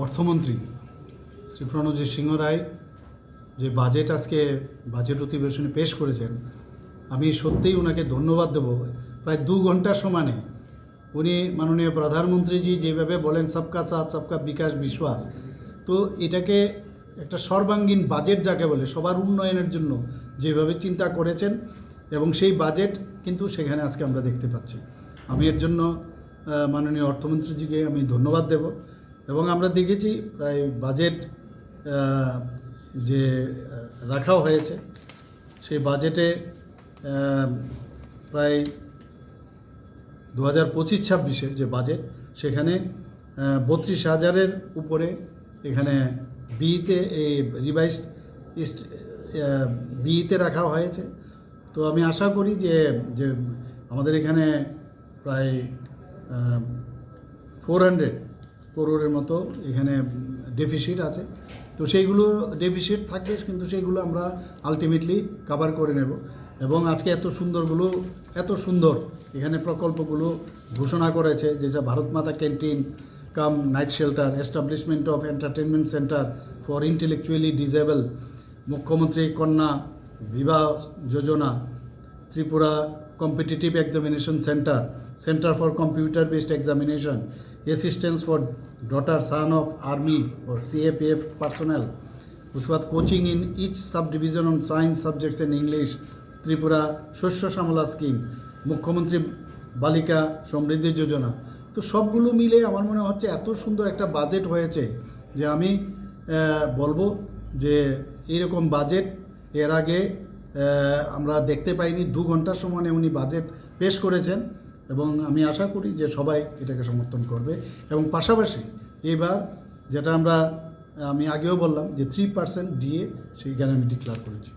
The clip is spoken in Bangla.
অর্থমন্ত্রী শ্রী প্রণজিৎ সিংহ রায় যে বাজেট অধিবেশনে পেশ করেছেন, আমি সত্যিই ওনাকে ধন্যবাদ দেব। প্রায় 2 ঘন্টার সমানে উনি মাননীয় প্রধানমন্ত্রীজি যেভাবে বলেন সবকা সাথ সবকা বিকাশ বিশ্বাস, তো এটাকে একটা সর্বাঙ্গীন বাজেট যাকে বলে সবার উন্নয়নের জন্য যেভাবে চিন্তা করেছেন, এবং সেই বাজেট কিন্তু সেখানে আজকে আমরা দেখতে পাচ্ছি। আমি এর জন্য মাননীয় অর্থমন্ত্রীজিকে আমি ধন্যবাদ দেব। এবং আমরা দেখেছি প্রায় বাজেট যে রাখা হয়েছে সেই বাজেটে প্রায় 2025-26 যে বাজেট, সেখানে 32,000-এর উপরে এখানে বিইতে রিভাইজড বিইতে রাখা হয়েছে। তো আমি আশা করি যে আমাদের এখানে প্রায় 400 করোড়ের মতো এখানে ডেফিসিট আছে। তো সেইগুলো ডেফিসিট থাকবে, কিন্তু সেইগুলো আমরা আলটিমেটলি কভার করে নেব। এবং আজকে এত সুন্দর এখানে প্রকল্পগুলো ঘোষণা করেছে, যেটা Bharat Mata canteen cum night shelter, establishment of entertainment centre for intellectually disable, Mukhyamantri Kanya Bibaha Yojana, Tripura competitive examination centre for computer based examination, assistance for daughter son of army or CAPF personnel, उसके बाद coaching in each subdivision on science subjects in English, Tripura শস্য শ্যামলা স্কিম, মুখ্যমন্ত্রী বালিকা সমৃদ্ধি যোজনা। তো সবগুলো মিলে আমার মনে হচ্ছে এত সুন্দর একটা বাজেট হয়েছে যে আমি বলবো যে এইরকম বাজেট এর আগে আমরা দেখতে পাইনি। 2 ঘন্টার সময় উনি বাজেট পেশ করেছেন, এবং আমি আশা করি যে সবাই এটাকে সমর্থন করবে। এবং পাশাপাশি এবার যেটা আমি আগেও বললাম যে 3% ডিএ সেইখানে আমি ডিক্লেয়ার করেছি।